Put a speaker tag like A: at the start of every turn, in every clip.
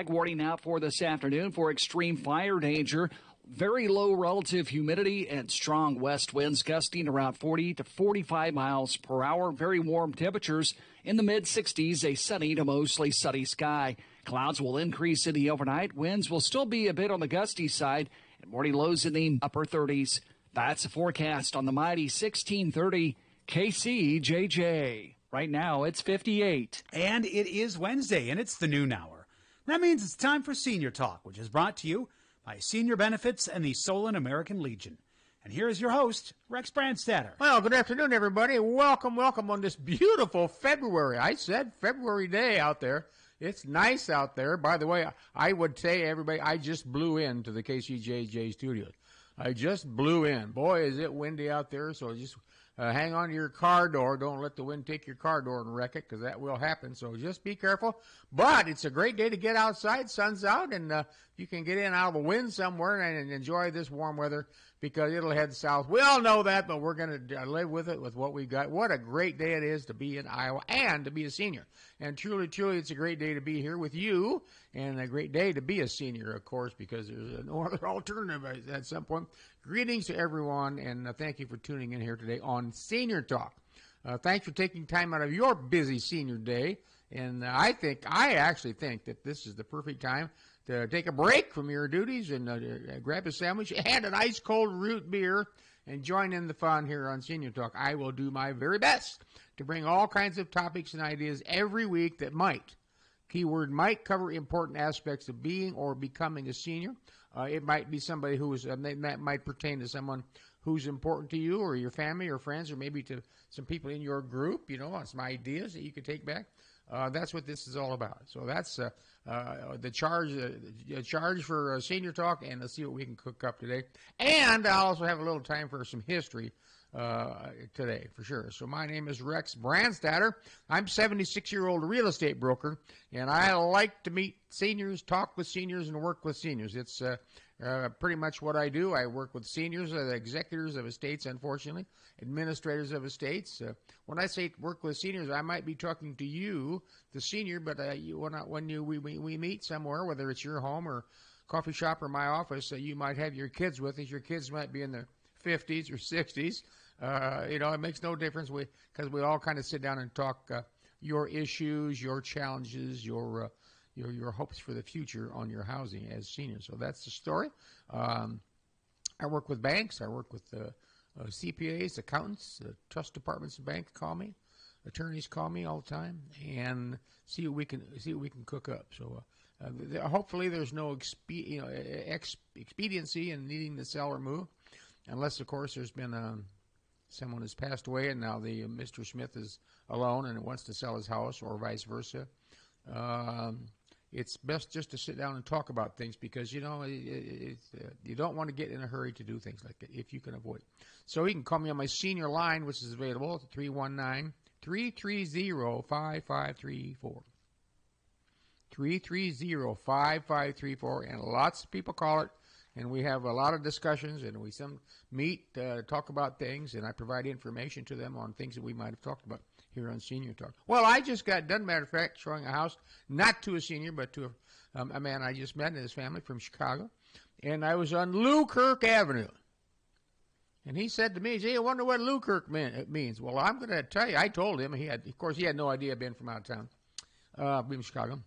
A: Warning out for this afternoon for extreme fire danger. Very low relative humidity and strong west winds gusting around 40 to 45 miles per hour. Very warm temperatures in the mid-60s, a sunny to mostly sunny sky. Clouds will increase in the overnight. Winds will still be a bit on the gusty side and morning lows in the upper 30s. That's a forecast on the mighty 1630 KCJJ. Right now it's 58.
B: And it is Wednesday, and it's the noon hour. That means it's time for Senior Talk, which is brought to you by Senior Benefits and the Solon American Legion. And here is your host, Rex Brandstatter.
C: Well, good afternoon, everybody. Welcome on this beautiful February. I said February day out there. It's nice out there. By the way, I would say, everybody, I just blew into the KCJJ studios. I just blew in. Boy, is it windy out there, so just hang on to your car door. Don't let the wind take your car door and wreck it, because that will happen. So just be careful. But it's a great day to get outside. Sun's out, and you can get in out of the wind somewhere and enjoy this warm weather, because it'll head south. We all know that, but we're going to live with it with what we got. What a great day it is to be in Iowa and to be a senior. And truly, it's a great day to be here with you, and a great day to be a senior, of course, because there's no other alternative at some point. Greetings to everyone, and thank you for tuning in here today on Senior Talk. Thanks for taking time out of your busy senior day, and I actually think that this is the perfect time to take a break from your duties and grab a sandwich and an ice cold root beer and join in the fun here on Senior Talk. I will do my very best to bring all kinds of topics and ideas every week that might, keyword might, cover important aspects of being or becoming a senior. It might be somebody who is, that might pertain to someone who's important to you or your family or friends, or maybe to some people in your group, some ideas that you could take back. That's what this is all about. So that's the charge for Senior Talk, and let's see what we can cook up today. And I'll also have a little time for some history today, for sure. So my name is Rex Brandstatter. I'm a 76-year-old real estate broker, and I like to meet seniors, talk with seniors, and work with seniors. It's pretty much what I do. I work with seniors, executors of estates, unfortunately, administrators of estates. When I say work with seniors, I might be talking to you, the senior, but we meet somewhere, whether it's your home or coffee shop or my office, you might have your kids with us. Your kids might be in their 50s or 60s. It makes no difference because we all kind of sit down and talk your issues, your challenges, your hopes for the future on your housing as seniors. So that's the story. I work with banks. I work with CPAs, accountants, trust departments, and banks call me. Attorneys call me all the time and see what we can cook up. So hopefully there's no expediency in needing to sell or move, unless of course there's been someone has passed away and now the Mr. Smith is alone and wants to sell his house, or vice versa. It's best just to sit down and talk about things, because you don't want to get in a hurry to do things like that if you can avoid. So you can call me on my senior line, which is available at 319-330-5534. 330-5534, and lots of people call it, and we have a lot of discussions, and we meet, talk about things, and I provide information to them on things that we might have talked about here on Senior Talk. Well, I just got done, matter of fact, showing a house, not to a senior, but to a man I just met and his family from Chicago, and I was on Lou Kirk Avenue. And he said to me, "Gee, I wonder what Lou Kirk means." Well, I'm going to tell you, I told him. He had no idea being from out of town, being from Chicago.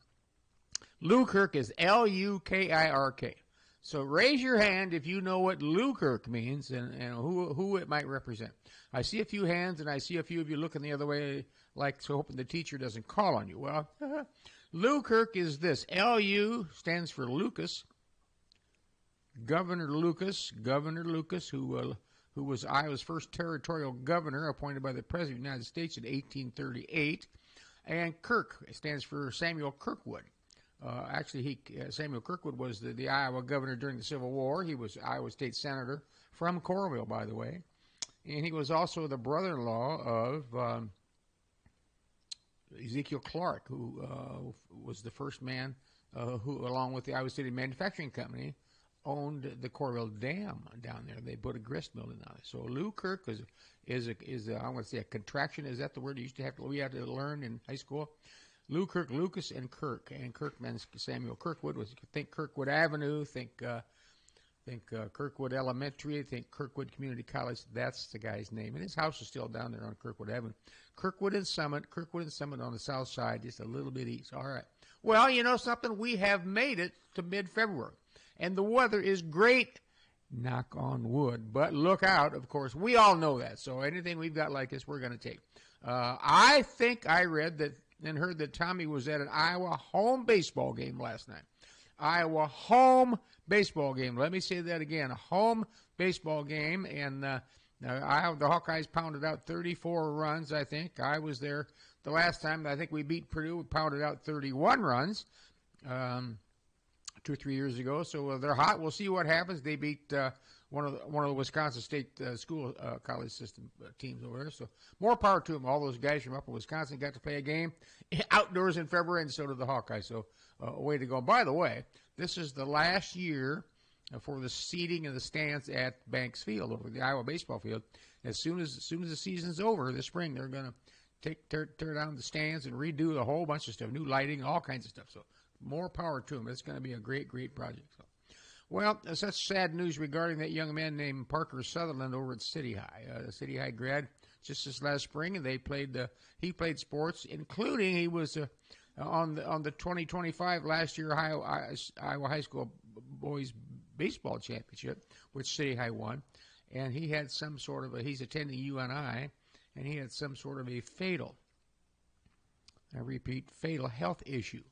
C: Lou Kirk is Lukirk. So raise your hand if you know what Lou Kirk means and who it might represent. I see a few hands, and I see a few of you looking the other way, like so hoping the teacher doesn't call on you. Well, Lou Kirk is this. LU stands for Lucas. Governor Lucas, who was Iowa's first territorial governor, appointed by the President of the United States in 1838. And Kirk stands for Samuel Kirkwood. Samuel Kirkwood was the Iowa governor during the Civil War. He was Iowa State Senator from Coralville, by the way. And he was also the brother-in-law of Ezekiel Clark, who was the first man who, along with the Iowa State Manufacturing Company, owned the Coralville Dam down there. They put a grist mill in on it. So Lou Kirk is I want to say a contraction. Is that the word we had to learn in high school? Lou Kirk, Lucas, and Kirk. And Kirkman's Samuel Kirkwood was, think Kirkwood Avenue, think Kirkwood Elementary, think Kirkwood Community College. That's the guy's name. And his house is still down there on Kirkwood Avenue. Kirkwood and Summit on the south side, just a little bit east. All right. Well, you know something? We have made it to mid-February. And the weather is great. Knock on wood. But look out, of course. We all know that. So anything we've got like this, we're going to take. I think I read that and heard that Tommy was at an Iowa home baseball game last night. Iowa home baseball game. Let me say that again. A home baseball game. And the Hawkeyes pounded out 34 runs, I think. I was there the last time. I think we beat Purdue. We pounded out 31 runs 2 or 3 years ago. So they're hot. We'll see what happens. They beat one of the Wisconsin State school college system teams over there. So more power to them. All those guys from up in Wisconsin got to play a game outdoors in February, and so did the Hawkeyes. So way to go. By the way, this is the last year for the seating and the stands at Banks Field over the Iowa baseball field. As soon as the season's over this spring, they're going to tear down the stands and redo a whole bunch of stuff, new lighting, all kinds of stuff. So more power to them. It's going to be a great project. So. Well, such sad news regarding that young man named Parker Sutherland over at City High. City High grad just this last spring, and he played sports, including he was on the 2025 last year Iowa High School boys baseball championship, which City High won, and he had some sort of he's attending UNI, and he had some sort of a fatal health issue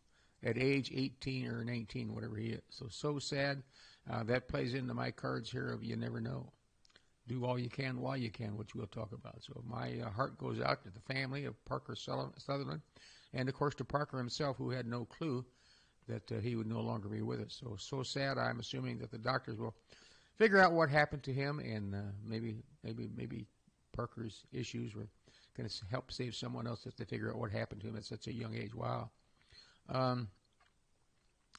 C: at age 18 or 19, whatever he is. So sad. That plays into my cards here of you never know. Do all you can while you can, which we'll talk about. So my heart goes out to the family of Parker Sutherland, and, of course, to Parker himself, who had no clue that he would no longer be with us. So sad. I'm assuming that the doctors will figure out what happened to him, and maybe Parker's issues were going to help save someone else if they figure out what happened to him at such a young age. Wow.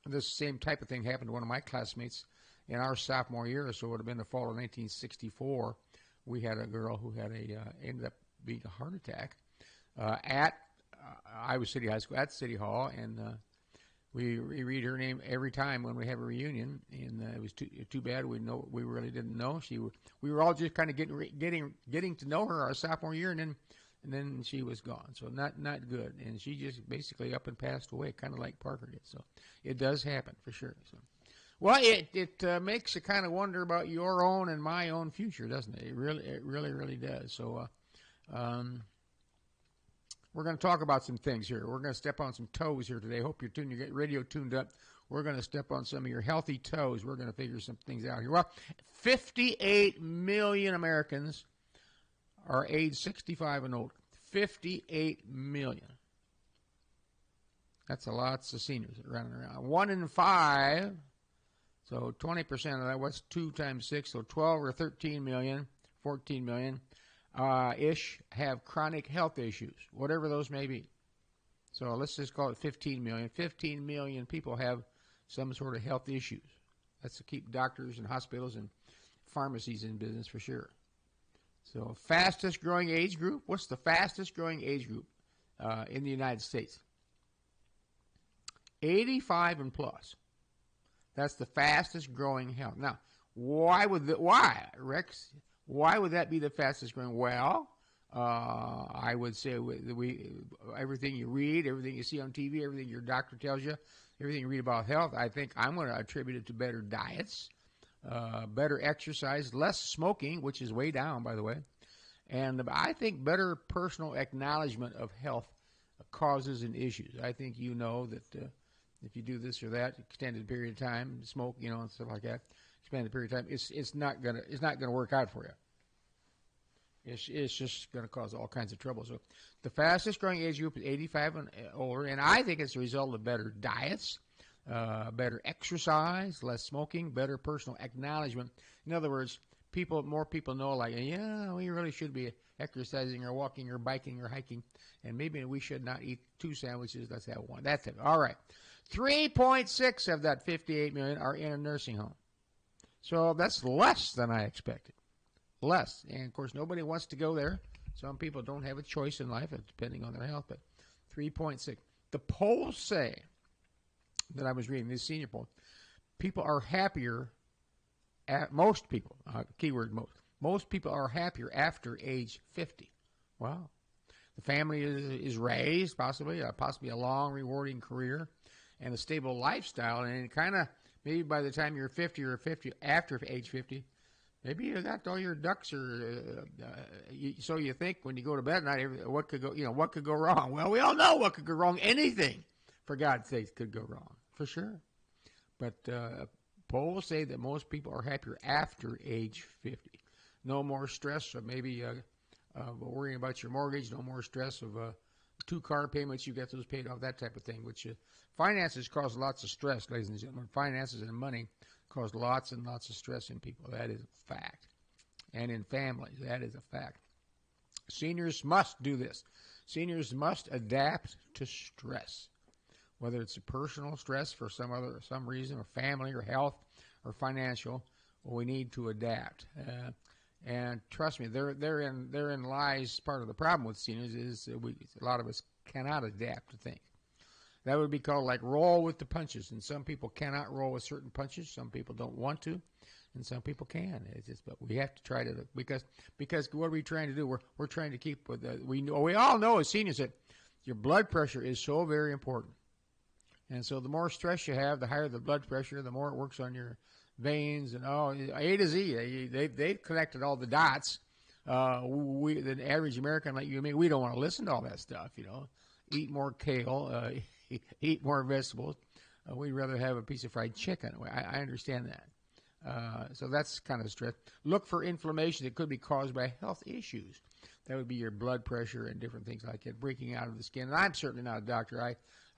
C: This same type of thing happened to one of my classmates in our sophomore year, so it would have been the fall of 1964. We had a girl who had ended up being a heart attack at Iowa City High School, at City Hall, and we read her name every time when we have a reunion, and it was too bad. We really didn't know. We were all just kind of getting to know her our sophomore year, and then she was gone. So not good, and she just basically up and passed away, kind of like Parker did. So it does happen for sure. So. Well, it makes you kind of wonder about your own and my own future, doesn't it? It really does. So we're going to talk about some things here. We're going to step on some toes here today. Hope you get radio tuned up. We're going to step on some of your healthy toes. We're going to figure some things out here. Well, 58 million Americans are age 65 and older. 58 million. That's lots of seniors running around. 1 in 5. So 20% of that, what's 2 times 6? So 12 or 13 million, 14 million ish have chronic health issues, whatever those may be. So let's just call it 15 million. 15 million people have some sort of health issues. That's to keep doctors and hospitals and pharmacies in business for sure. So fastest growing age group. What's the fastest growing age group in the United States? 85 and plus. That's the fastest growing health. Now, why, Rex? Why would that be the fastest growing? Well, I would say everything you read, everything you see on TV, everything your doctor tells you, everything you read about health, I think I'm going to attribute it to better diets, better exercise, less smoking, which is way down, by the way, and I think better personal acknowledgement of health causes and issues. I think you know that if you do this or that extended period of time, smoke, and stuff like that, extended period of time, it's not gonna work out for you. It's just going to cause all kinds of trouble. So the fastest growing age group is 85 and older, and I think it's a result of better diets, better exercise, less smoking, better personal acknowledgement. In other words, more people know, like, yeah, we really should be exercising or walking or biking or hiking, and maybe we should not eat 2 sandwiches. Let's have 1. That's it. All right. 3.6 of that 58 million are in a nursing home. So that's less than I expected. Less. And, of course, nobody wants to go there. Some people don't have a choice in life, depending on their health, but 3.6. The polls say that I was reading, these senior polls, people are happier, most people, keyword most people are happier after age 50. Wow. The family is raised, possibly a long, rewarding career, and a stable lifestyle, and kind of maybe by the time you're 50 or 50 after age 50, maybe you got all your ducks so you think when you go to bed at night, what could go wrong? Well, we all know what could go wrong. Anything, for God's sake, could go wrong, for sure. But polls say that most people are happier after age 50. No more stress of maybe worrying about your mortgage. No more stress of 2 car payments. You get those paid off, that type of thing. Which finances cause lots of stress, ladies and gentlemen. Finances and money cause lots and lots of stress in people. That is a fact. And in families, that is a fact. Seniors must do this. Seniors must adapt to stress, whether it's a personal stress for some reason, or family, or health, or financial. Well, we need to adapt. And trust me, therein lies part of the problem with seniors is a lot of us cannot adapt to things. That would be called like roll with the punches. And some people cannot roll with certain punches. Some people don't want to, and some people can. But we have to try to, because what are we trying to do? We're trying to keep with we all know as seniors that your blood pressure is so very important. And so the more stress you have, the higher the blood pressure, the more it works on your veins and A to Z. They've connected all the dots. The average American like you and me, we don't want to listen to all that stuff. Eat more kale, eat more vegetables. We'd rather have a piece of fried chicken. I understand that. So that's kind of stress. Look for inflammation that could be caused by health issues. That would be your blood pressure and different things like that, breaking out of the skin. And I'm certainly not a doctor.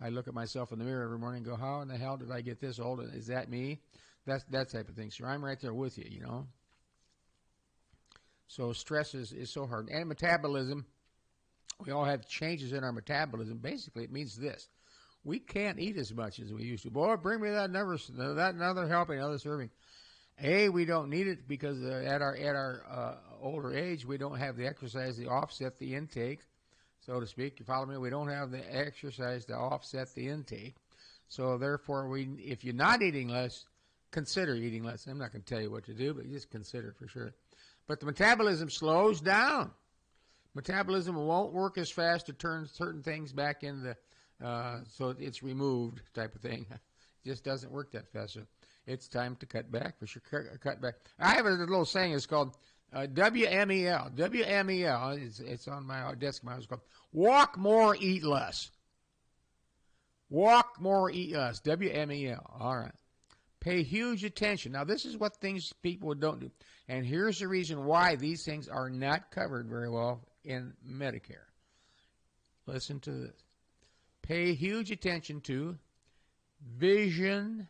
C: I look at myself in the mirror every morning and go, how in the hell did I get this old? Is that me? That type of thing. So I'm right there with you, So stress is so hard. And metabolism, we all have changes in our metabolism. Basically, it means this. We can't eat as much as we used to. Boy, bring me that another helping, another serving. We don't need it because at our older age, we don't have the exercise to offset the intake, so to speak. You follow me? We don't have the exercise to offset the intake. So therefore, if you're not eating less, consider eating less. I'm not going to tell you what to do, but just consider for sure. But the metabolism slows down. Metabolism won't work as fast to turn certain things back into so it's removed type of thing. It just doesn't work that fast. So it's time to cut back for sure. Cut back. I have a little saying. It's called WMEL. WMEL. It's on my desk. It's called walk more, eat less. Walk more, eat less. WMEL. All right. Pay huge attention. Now, this is what things people don't do. And here's the reason why these things are not covered very well in Medicare. Listen to this. Pay huge attention to vision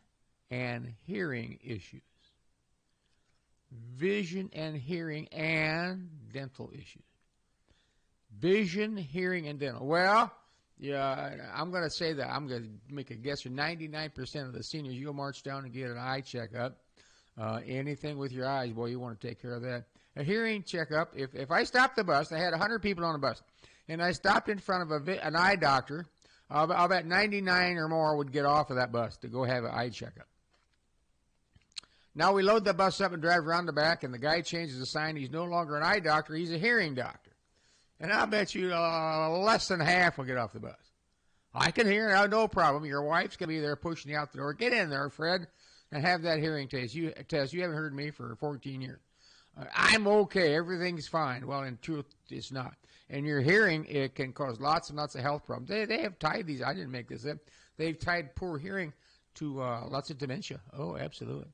C: and hearing issues. Vision and hearing and dental issues. Vision, hearing, and dental. Well, yeah, I'm going to say that. I'm going to make a guess. 99% of the seniors, you'll march down and get an eye checkup. Anything with your eyes, boy, you want to take care of that. A hearing checkup. If I stopped the bus, I had 100 people on the bus, and I stopped in front of an eye doctor, I'll bet 99 or more would get off of that bus to go have an eye checkup. Now we load the bus up and drive around the back, and the guy changes the sign. He's no longer an eye doctor. He's a hearing doctor. And I'll bet you less than half will get off the bus. I can hear, no problem. Your wife's going to be there pushing you out the door. Get in there, Fred, and have that hearing test. You haven't heard me for 14 years. I'm okay. Everything's fine. Well, in truth, it's not. And your hearing, it can cause lots and lots of health problems. They have tied these. I didn't make this up. They've tied poor hearing to lots of dementia. Oh, absolutely.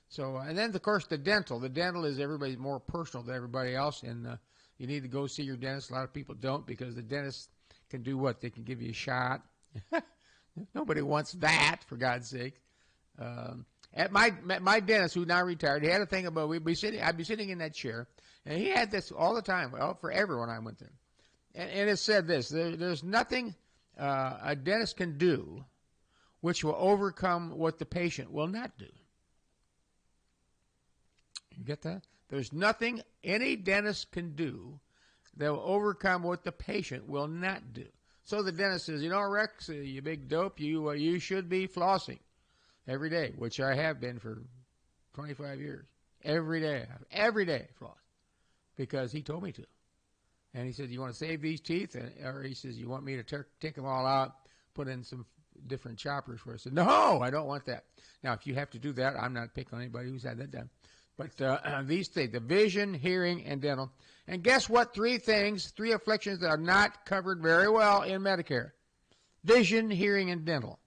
C: So, and then, of course, the dental. The dental is everybody's more personal than everybody else, and you need to go see your dentist. A lot of people don't because the dentist can do what? They can give you a shot. Nobody wants that, for God's sake. At my dentist, who now retired, he had a thing about I'd be sitting in that chair, and he had this all the time. Well, forever when I went there, and it said this: there's nothing a dentist can do which will overcome what the patient will not do. You get that? There's nothing any dentist can do that will overcome what the patient will not do. So the dentist says, Rex, you big dope, you should be flossing every day, which I have been for 25 years. Every day floss, because he told me to. And he said, you want to save these teeth? Or he says, you want me to take them all out, put in some different choppers for us? I said, no, I don't want that. Now, if you have to do that, I'm not picking on anybody who's had that done. But these things, the vision, hearing, and dental. And guess what? Three afflictions that are not covered very well in Medicare. Vision, hearing, and dental.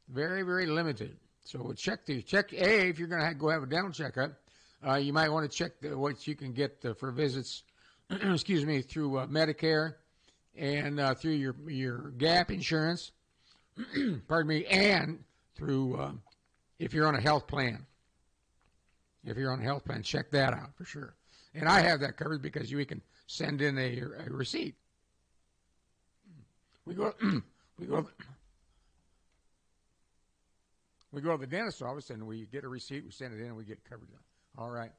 C: Very, very limited. So we'll check these. Check A, if you're going to go have a dental checkup, you might want to check what you can get for visits, excuse me, through Medicare and through your gap insurance, pardon me, and through, if you're on a health plan. If you're on a health plan, check that out for sure. And I have that covered because we can send in a receipt. We go to the dentist's office and we get a receipt, we send it in, and we get covered. All right.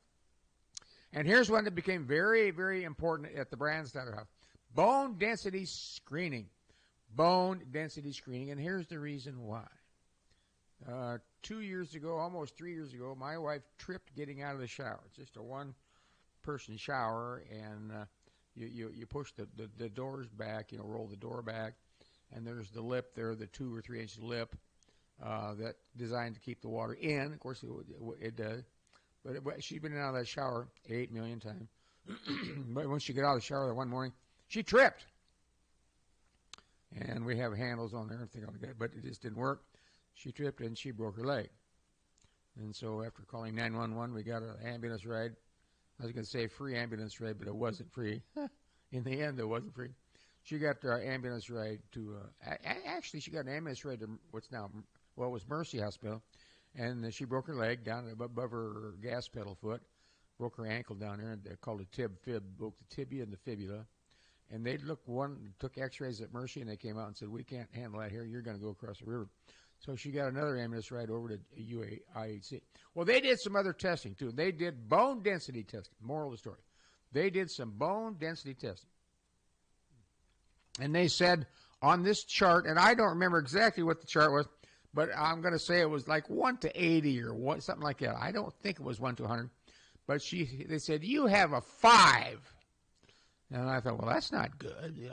C: And here's one that became very, very important at the Brandstatter house. Bone density screening. Bone density screening. And here's the reason why. 2 years ago, almost 3 years ago, my wife tripped getting out of the shower. It's just a one-person shower, and you push the doors back, roll the door back, and there's the lip there, the 2 or 3 inch lip that's designed to keep the water in. Of course, it does. But she's been out of that shower 8 million times. But when she got out of the shower that one morning, she tripped. And we have handles on there and things like that, but it just didn't work. She tripped and she broke her leg. And so after calling 911, we got an ambulance ride. I was going to say free ambulance ride, but it wasn't free. In the end, it wasn't free. She got our ambulance ride to, actually, she got an ambulance ride to what's now, well, it was Mercy Hospital. And she broke her leg down above her gas pedal foot, broke her ankle down there, and they called it fib, broke the tibia and the fibula. And they took x-rays at Mercy, and they came out and said, we can't handle that here. You're going to go across the river. So she got another ambulance ride over to UIHC. Well, they did some other testing, too. They did bone density testing. Moral of the story. They did some bone density testing. And they said on this chart, and I don't remember exactly what the chart was, but I'm going to say it was like 1 to 80 or something like that. I don't think it was 1 to 100. But they said, you have a 5. And I thought, well, that's not good.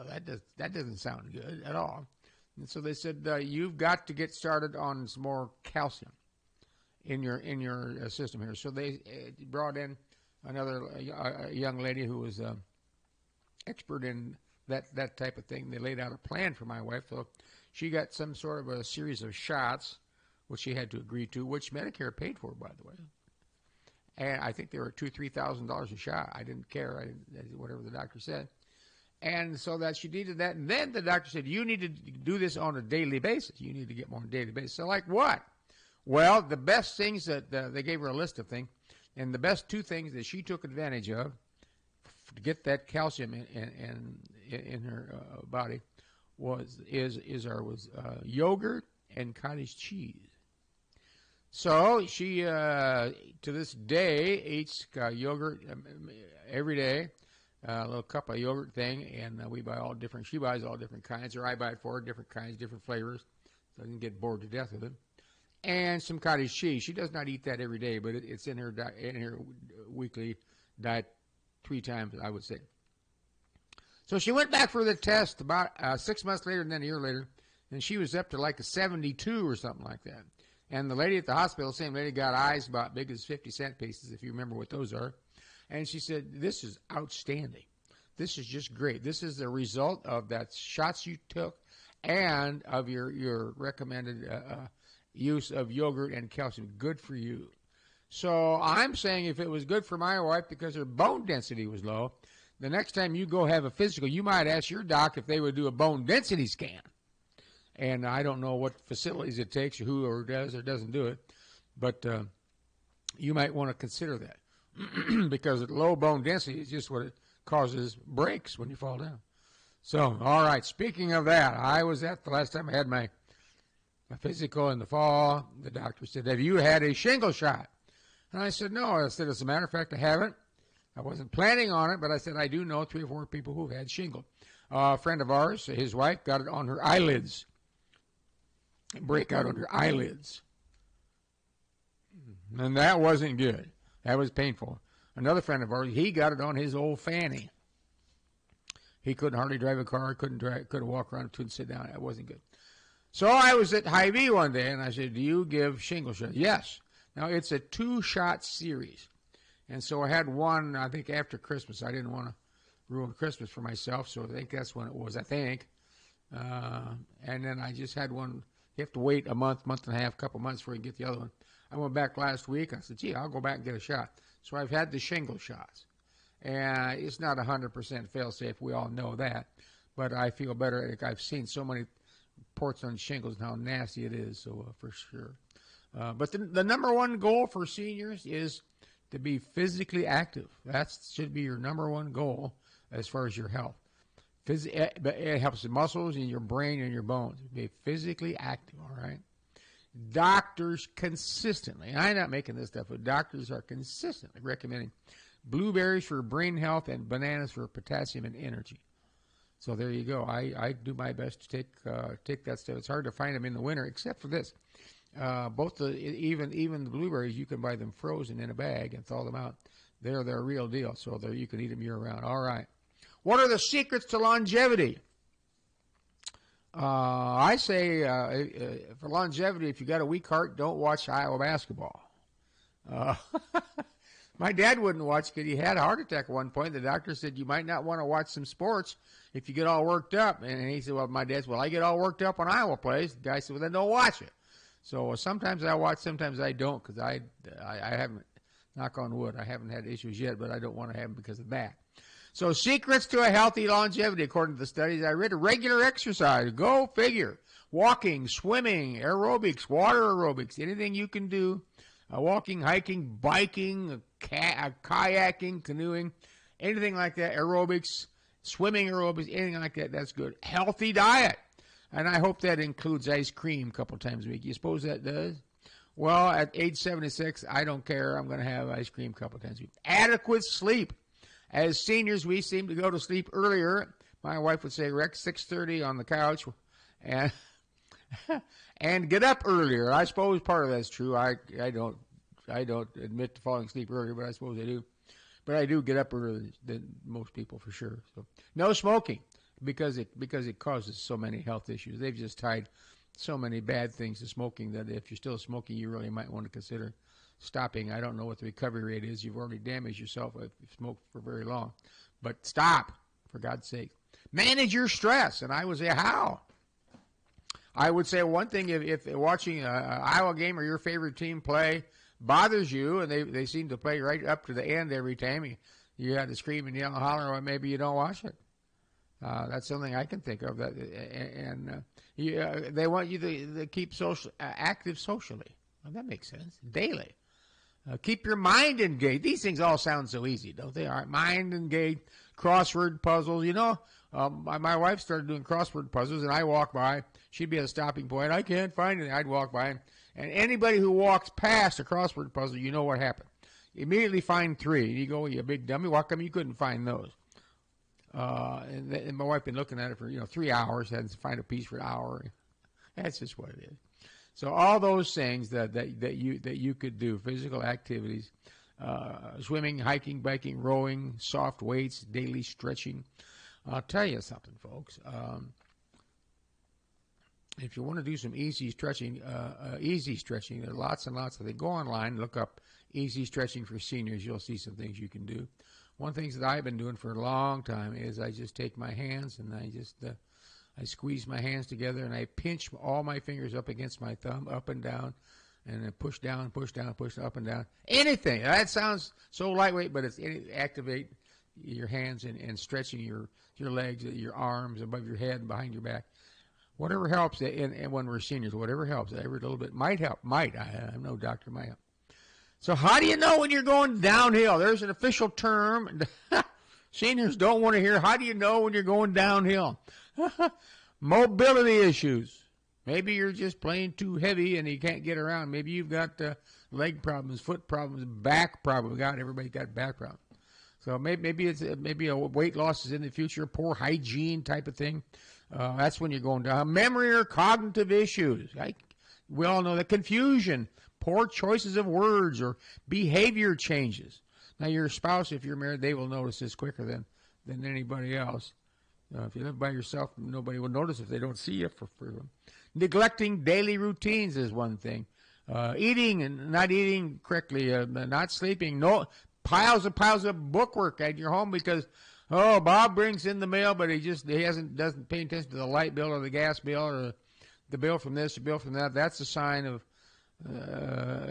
C: That doesn't sound good at all. And so they said, you've got to get started on some more calcium in your system here. So they brought in another young lady who was expert in that type of thing. They laid out a plan for my wife. So she got some sort of a series of shots, which she had to agree to, which Medicare paid for, by the way. And I think they were $2,000-$3,000 a shot. I didn't care. Whatever the doctor said. And so that she needed that. And then the doctor said, you need to do this on a daily basis. You need to get more on a daily basis. So like what? Well, the best things that they gave her a list of things. And the best 2 things that she took advantage of to get that calcium in her body was yogurt and cottage cheese. So she, to this day, eats yogurt every day, a little cup of yogurt thing, and we buy all different. She buys all different kinds, or I buy it for her, different kinds, different flavors, so I didn't get bored to death with it. And some cottage cheese. She does not eat that every day, but it's in her weekly diet 3 times, I would say. So she went back for the test about 6 months later, and then a year later, and she was up to like a 72 or something like that. And the lady at the hospital, same lady, got eyes about big as 50-cent pieces, if you remember what those are. And she said, this is outstanding. This is just great. This is the result of that shots you took and of your recommended use of yogurt and calcium. Good for you. So I'm saying if it was good for my wife because her bone density was low, the next time you go have a physical, you might ask your doc if they would do a bone density scan. And I don't know what facilities it takes, or who or does or doesn't do it, but you might want to consider that because low bone density is just what it causes breaks when you fall down. So, all right, speaking of that, I was at the last time I had my physical in the fall. The doctor said, have you had a shingle shot? And I said, no. I said, as a matter of fact, I haven't. I wasn't planning on it, but I said, I do know 3 or 4 people who've had shingle. A friend of ours, his wife, got it on her eyelids. Breakout on her eyelids. And that wasn't good. That was painful. Another friend of ours, he got it on his old fanny. He couldn't hardly drive a car, couldn't walk around, couldn't sit down. That wasn't good. So I was at Hy-Vee one day, and I said, do you give shingle shots? Yes. Now, it's a 2-shot series. And so I had one, I think, after Christmas. I didn't want to ruin Christmas for myself, so I think that's when it was, I think. And then I just had one. You have to wait a month and a half, couple months before you get the other one. I went back last week. I said, gee, I'll go back and get a shot. So I've had the shingle shots. And it's not 100% fail-safe. We all know that. But I feel better. I've seen so many reports on shingles and how nasty it is, so for sure. But the number one goal for seniors is to be physically active. That should be your number one goal as far as your health. It helps the muscles and your brain and your bones. Be physically active, all right? Doctors consistently, and I'm not making this stuff, but doctors are consistently recommending blueberries for brain health and bananas for potassium and energy. So there you go. I do my best to take that stuff. It's hard to find them in the winter, except for this. Even the blueberries, you can buy them frozen in a bag and thaw them out. They're a real deal. So you can eat them year round. All right. What are the secrets to longevity? I say for longevity, if you got a weak heart, don't watch Iowa basketball. My dad wouldn't watch because he had a heart attack at one point. The doctor said you might not want to watch some sports if you get all worked up. And he said, well, my dad said, well, I get all worked up when Iowa plays. The guy said, well, then don't watch it. So sometimes I watch, sometimes I don't, because I haven't, knock on wood, I haven't had issues yet, but I don't want to have them because of that. So secrets to a healthy longevity, according to the studies I read: regular exercise, go figure, walking, swimming, aerobics, water aerobics, anything you can do, walking, hiking, biking, kayaking, canoeing, anything like that, aerobics, swimming aerobics, anything like that, that's good. Healthy diet, and I hope that includes ice cream a couple times a week. You suppose that does? Well, at age 76, I don't care. I'm going to have ice cream a couple times a week. Adequate sleep. As seniors, we seem to go to sleep earlier. My wife would say, Rex, 6:30 on the couch, and and get up earlier. I suppose part of that's true. I don't admit to falling asleep earlier, but I suppose I do. But I do get up earlier than most people for sure. So no smoking because it causes so many health issues. They've just tied so many bad things to smoking that if you're still smoking, you really might want to consider stopping. I don't know what the recovery rate is. You've already damaged yourself if you smoke for very long. But stop, for God's sake. Manage your stress. And I would say, how? I would say one thing, if watching an Iowa game or your favorite team play bothers you, and they seem to play right up to the end every time, you have to scream and yell and holler, or maybe you don't watch it. That's something I can think of. They want you to keep active socially. Well, that makes sense. Daily. Keep your mind engaged. These things all sound so easy, don't they? All right, mind engaged, crossword puzzles. You know, my wife started doing crossword puzzles, and I walk by. She'd be at a stopping point. I can't find it. I'd walk by, and anybody who walks past a crossword puzzle, you know what happened. Immediately find 3. You go, you big dummy, why come you couldn't find those? And my wife been looking at it for 3 hours. Had to find a piece for an hour. That's just what it is. So all those things that you could do, physical activities, swimming, hiking, biking, rowing, soft weights, daily stretching. I'll tell you something, folks. If you want to do some easy stretching, there are lots and lots of things. Go online, look up easy stretching for seniors. You'll see some things you can do. One of the things that I've been doing for a long time is I just take my hands and I squeeze my hands together and I pinch all my fingers up against my thumb, up and down, and then push down, push up and down. Anything. That sounds so lightweight, but it's activate your hands and stretching your legs, your arms above your head and behind your back. Whatever helps, and when we're seniors, whatever helps, every little bit might help. I'm no doctor, might help. So how do you know when you're going downhill? There's an official term. Seniors don't want to hear, how do you know when you're going downhill? Mobility issues. Maybe you're just playing too heavy and you can't get around. Maybe you've got leg problems, foot problems, back problems. Everybody's got back problems. So maybe a weight loss is in the future, poor hygiene type of thing. That's when you're going down. Memory or cognitive issues. We all know that confusion, poor choices of words, or behavior changes. Now, your spouse, if you're married, they will notice this quicker than anybody else. If you live by yourself, nobody will notice if they don't see you for neglecting daily routines is one thing. Eating and not eating correctly, not sleeping, piles of bookwork at your home because Bob brings in the mail, but he doesn't pay attention to the light bill or the gas bill or the bill from this, the bill from that. That's a sign of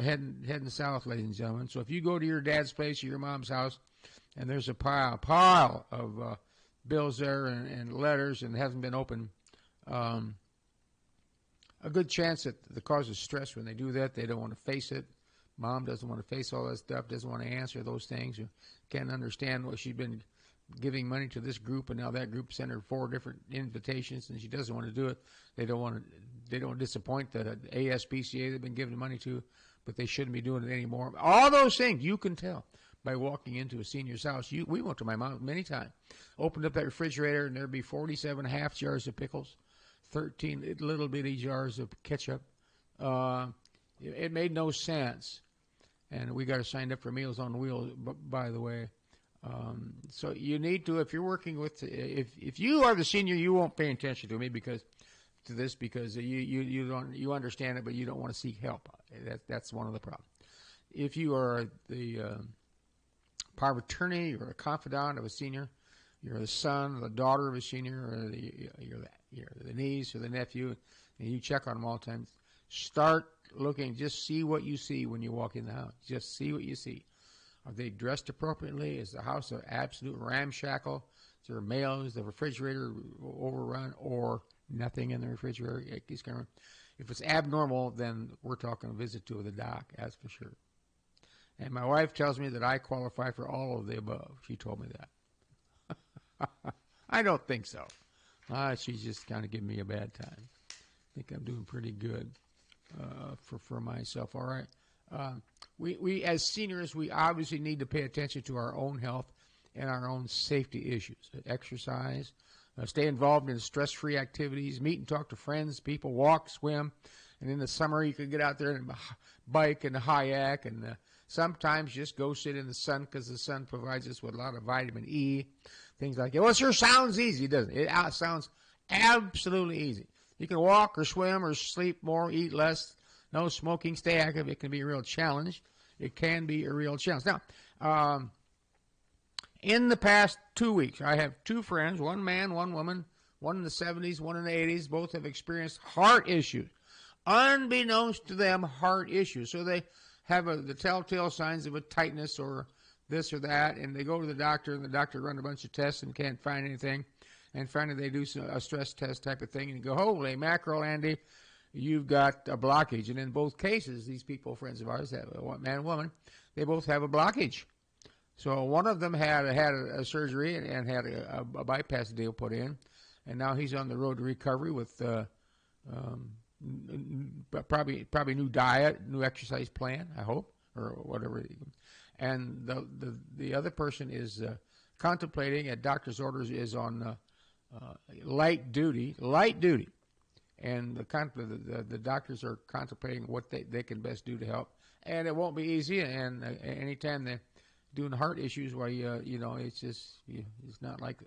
C: heading south, ladies and gentlemen. So if you go to your dad's place or your mom's house, and there's a pile of bills there and letters and hasn't been opened, a good chance that the cause of stress when they do that, they don't want to face it. Mom doesn't want to face all that stuff, doesn't want to answer those things, or can't understand what she's been giving money to this group, and now that group sent her 4 different invitations, and she doesn't want to do it. They don't disappoint the ASPCA they've been giving money to, but they shouldn't be doing it anymore. All those things you can tell by walking into a senior's house. We went to my mom many times, opened up that refrigerator, and there'd be 47 half jars of pickles, 13 little bitty jars of ketchup. It made no sense. And we got her signed up for Meals on Wheels, by the way. So you need to, if you're working with, if you are the senior, you won't pay attention to me because you understand it, but you don't want to seek help. That's one of the problems. If you are the power of attorney, you're a confidant of a senior, you're the son, the daughter of a senior, or you're the niece or the nephew, and you check on them all the time. Start looking. Just see what you see when you walk in the house. Just see what you see. Are they dressed appropriately? Is the house an absolute ramshackle? Is there mail? Is the refrigerator overrun or nothing in the refrigerator? If it's abnormal, then we're talking a visit to the doc, that's for sure. And my wife tells me that I qualify for all of the above. She told me that. I don't think so. She's just kind of giving me a bad time. I think I'm doing pretty good for myself. All right. We as seniors, we obviously need to pay attention to our own health and our own safety issues. Exercise, stay involved in stress-free activities, meet and talk to friends, people, walk, swim. And in the summer, you can get out there and bike and kayak, and sometimes just go sit in the sun because the sun provides us with a lot of vitamin E, things like that. Well, it sure sounds easy, doesn't it? It sounds absolutely easy. You can walk or swim or sleep more, eat less, no smoking, stay active. It can be a real challenge. It can be a real challenge. Now, in the past 2 weeks, I have 2 friends, one man, one woman, one in the 70s, one in the 80s. Both have experienced heart issues. Unbeknownst to them, heart issues. So they have the telltale signs of a tightness or this or that, and they go to the doctor, and the doctor runs a bunch of tests and can't find anything. And finally, they do a stress test type of thing, and you go, holy mackerel, Andy, you've got a blockage. And in both cases, these people, friends of ours, man and woman, they both have a blockage. So one of them had a surgery and had a bypass deal put in, and now he's on the road to recovery with probably new diet, new exercise plan, I hope, or whatever. And the other person is contemplating, at doctor's orders, is on light duty, and the doctors are contemplating what they can best do to help. And it won't be easy. And anytime they're doing heart issues, where it's just it's not like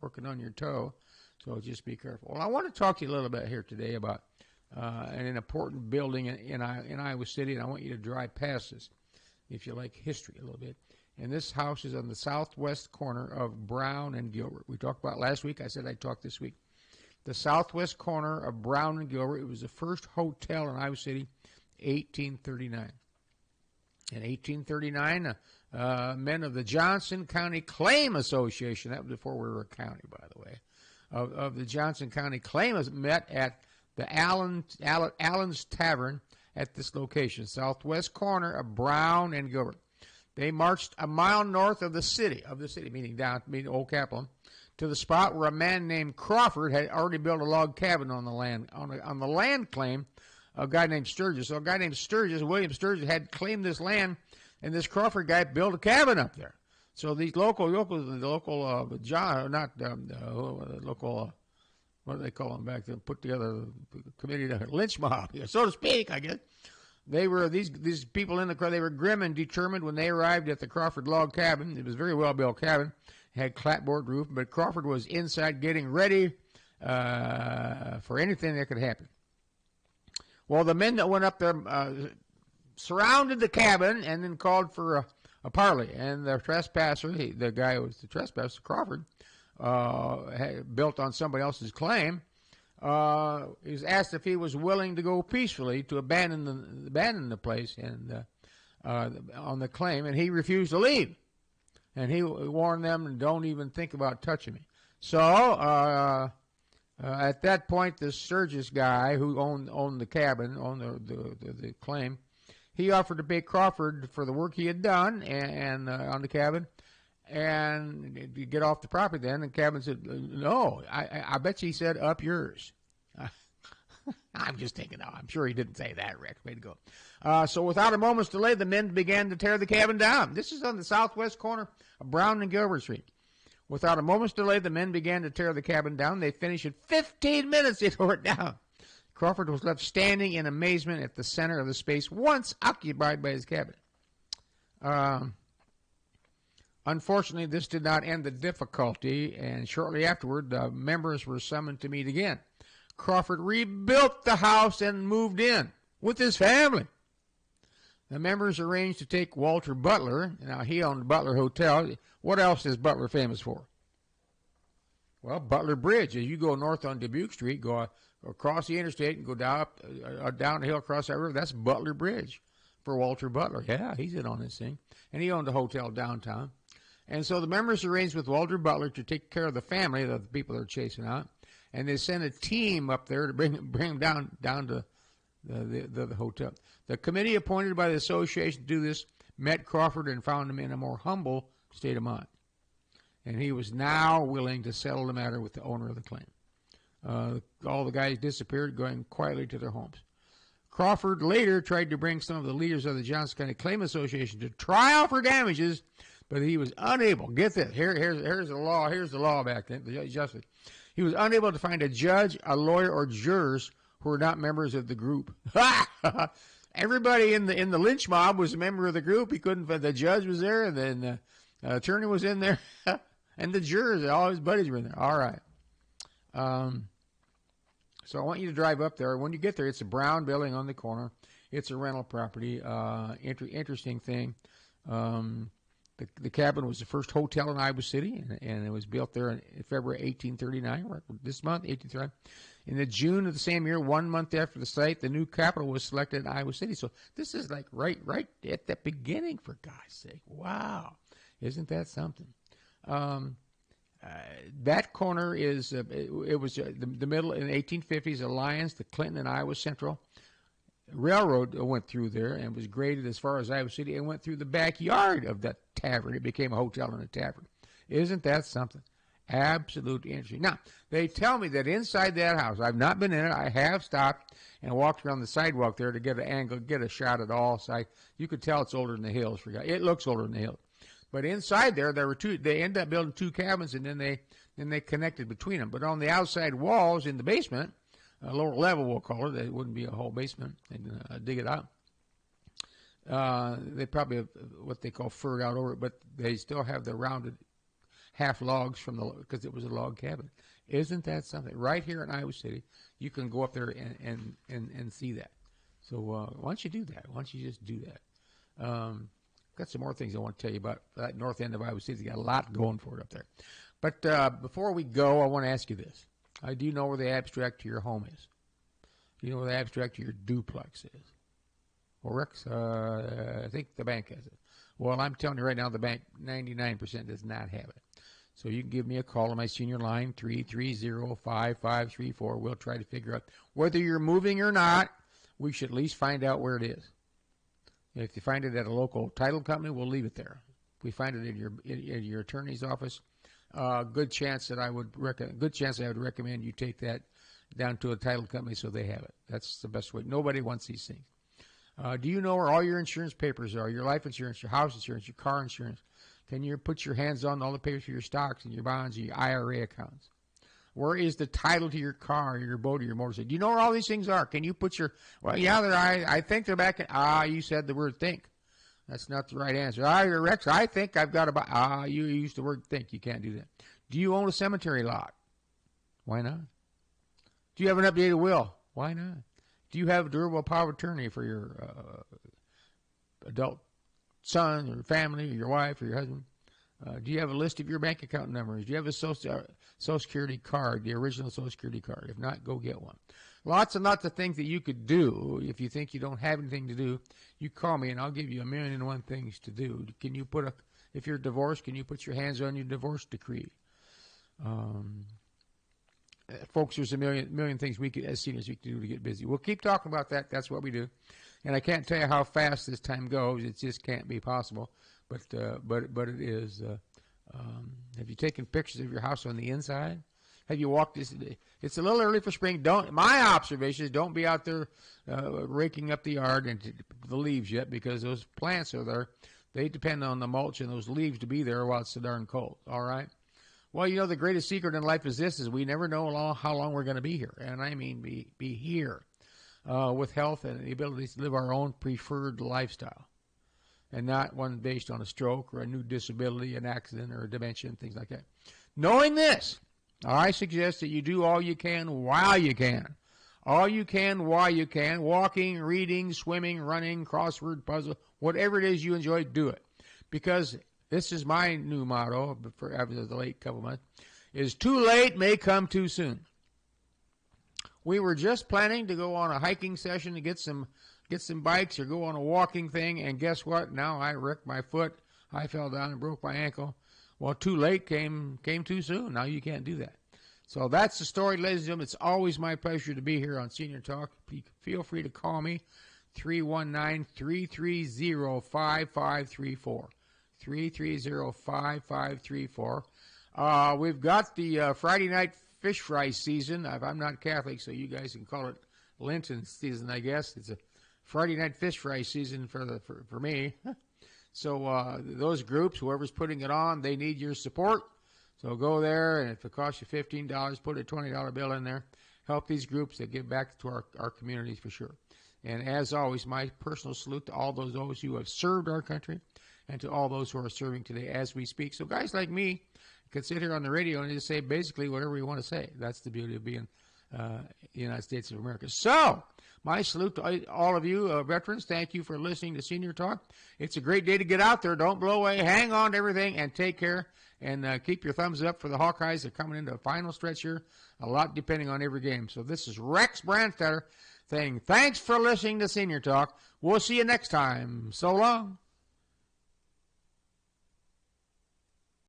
C: working on your toe. So just be careful. Well, I want to talk to you a little bit here today about an important building in Iowa City, and I want you to drive past this if you like history a little bit. And this house is on the southwest corner of Brown and Gilbert. We talked about last week. I said I'd talk this week. The southwest corner of Brown and Gilbert. It was the first hotel in Iowa City, 1839. In 1839, men of the Johnson County Claim Association, that was before we were a county, by the way, of the Johnson County Claimants met at the Allen's Tavern at this location, southwest corner of Brown and Gilbert. They marched a mile north of the city, meaning Old Capitol, to the spot where a man named Crawford had already built a log cabin on the land, on the land claim of a guy named Sturgis. So a guy named Sturgis, William Sturgis, had claimed this land, and this Crawford guy built a cabin up there. So these local, what do they call them back then? Put together the committee, the lynch mob, so to speak, I guess. They were these people in the crowd. They were grim and determined when they arrived at the Crawford log cabin. It was a very well built cabin, had clapboard roof, but Crawford was inside getting ready for anything that could happen. Well, the men that went up there surrounded the cabin and then called for a parley. And the trespasser, the guy who was the trespasser, Crawford, built on somebody else's claim. He was asked if he was willing to go peacefully to abandon the place and on the claim, and he refused to leave. And he warned them, "Don't even think about touching me." So at that point, the Sturgis guy who owned the cabin, owned the claim, he offered to pay Crawford for the work he had done and on the cabin, and to get off the property. Then the cabin said, "No, I bet you," he said, "up yours." I'm just thinking, I'm sure he didn't say that, Rick. Way to go. So without a moment's delay, the men began to tear the cabin down. This is on the southwest corner of Brown and Gilbert Street. Without a moment's delay, the men began to tear the cabin down. They finished in 15 minutes. They tore it down. Crawford was left standing in amazement at the center of the space once occupied by his cabin. Unfortunately, this did not end the difficulty, and shortly afterward, the members were summoned to meet again. Crawford rebuilt the house and moved in with his family. The members arranged to take Walter Butler. Now, he owned Butler Hotel. What else is Butler famous for? Well, Butler Bridge. As you go north on Dubuque Street, go across the interstate and go down the hill across that river, that's Butler Bridge for Walter Butler. Yeah, he's in on this thing. And he owned a hotel downtown. And so the members arranged with Walter Butler to take care of the family, of the people they're chasing out. And they sent a team up there to bring him down to the hotel. The committee appointed by the association to do this met Crawford and found him in a more humble state of mind. And he was now willing to settle the matter with the owner of the claim. All the guys disappeared, going quietly to their homes. Crawford later tried to bring some of the leaders of the Johnson County Claim Association to trial for damages, but he was unable. Get this. Here's the law. Here's the law back then. The justice. He was unable to find a judge, a lawyer, or jurors who were not members of the group. Everybody in the lynch mob was a member of the group. He couldn't find the judge was there, and then the attorney was in there, and the jurors, all his buddies were in there. All right. So I want you to drive up there. When you get there, it's a brown building on the corner. It's a rental property. Interesting thing. The cabin was the first hotel in Iowa City, and it was built there in February 1839, this month, 1839. In the June of the same year, 1 month after the site, the new capital was selected in Iowa City. So this is like right at the beginning, for God's sake. Wow. Isn't that something? That corner is, it was the middle, in the 1850s, Alliance, the Clinton and Iowa Central Railroad went through there and was graded as far as Iowa City and went through the backyard of that tavern. It became a hotel and a tavern. Isn't that something? Absolutely interesting. Now, they tell me that inside that house, I've not been in it, I have stopped and walked around the sidewalk there to get an angle, get a shot at all sides. You could tell it's older than the hills. It looks older than the hills. But inside there were two. They ended up building two cabins, and then they connected between them. But on the outside walls in the basement, lower level we'll call it, it wouldn't be a whole basement. They'd dig it out. They probably have what they call furred out over it, but they still have the rounded half logs because it was a log cabin. Isn't that something? Right here in Iowa City, you can go up there and see that. So why don't you do that? Why don't you just do that? Got some more things I want to tell you about that north end of Iowa City. It's got a lot going for it up there. But before we go, I want to ask you this. Do you know where the abstract to your home is? Do you know where the abstract to your duplex is? Well, Rex, I think the bank has it. Well, I'm telling you right now, the bank 99% does not have it. So you can give me a call on my senior line, 330-5534. We'll try to figure out whether you're moving or not. We should at least find out where it is. If you find it at a local title company, we'll leave it there. If we find it in your attorney's office, good chance I would recommend you take that down to a title company so they have it. That's the best way. Nobody wants these things. Do you know where all your insurance papers are? Your life insurance, your house insurance, your car insurance. Can you put your hands on all the papers for your stocks and your bonds and your IRA accounts? Where is the title to your car, your boat, or your motorcycle? Do you know where all these things are? Can you put your, well, yeah, I think they're back in, you said the word think. That's not the right answer. Rex, I think I've got about, you used the word think. You can't do that. Do you own a cemetery lot? Why not? Do you have an updated will? Why not? Do you have a durable power of attorney for your adult son or family or your wife or your husband? Do you have a list of your bank account numbers? Do you have a Social Security card, the original Social Security card? If not, go get one. Lots and lots of things that you could do. If you think you don't have anything to do, you call me and I'll give you 1,000,001 things to do. Can you put if you're divorced, can you put your hands on your divorce decree? Folks, there's a million things we could, as seniors, we can do to get busy. We'll keep talking about that. That's what we do. And I can't tell you how fast this time goes. It just can't be possible. But it is. Have you taken pictures of your house on the inside? Have you walked this? It's a little early for spring. My observation is don't be out there raking up the yard and the leaves yet, because those plants are there. They depend on the mulch and those leaves to be there while it's so darn cold. All right. Well, you know, the greatest secret in life is this: is we never know how long we're going to be here, and I mean be here with health and the ability to live our own preferred lifestyle, and not one based on a stroke or a new disability, an accident, or a dementia, and things like that. Knowing this, I suggest that you do all you can while you can. All you can while you can. Walking, reading, swimming, running, crossword puzzle, whatever it is you enjoy, do it. Because this is my new motto for after the late couple months, is too late may come too soon. We were just planning to go on a hiking session to get some bikes or go on a walking thing, and guess what? Now I wrecked my foot. I fell down and broke my ankle. Well, too late came too soon. Now you can't do that. So that's the story, ladies and gentlemen. It's always my pleasure to be here on Senior Talk. Feel free to call me, 319-330-5534. 330-5534. We've got the Friday night fish fry season. I'm not Catholic, so you guys can call it Lenten season, I guess. It's a Friday night fish fry season for me. So those groups, whoever's putting it on, they need your support. So go there, and if it costs you $15, put a $20 bill in there. Help these groups that give back to our communities for sure. And as always, my personal salute to all those who have served our country, and to all those who are serving today as we speak. So guys like me can sit here on the radio and just say basically whatever we want to say. That's the beauty of being the United States of America. So my salute to all of you veterans. Thank you for listening to Senior Talk. It's a great day to get out there. Don't blow away. Hang on to everything and take care. And keep your thumbs up for the Hawkeyes. They're coming into a final stretch here. A lot depending on every game. So this is Rex Brandstatter saying thanks for listening to Senior Talk. We'll see you next time. So long.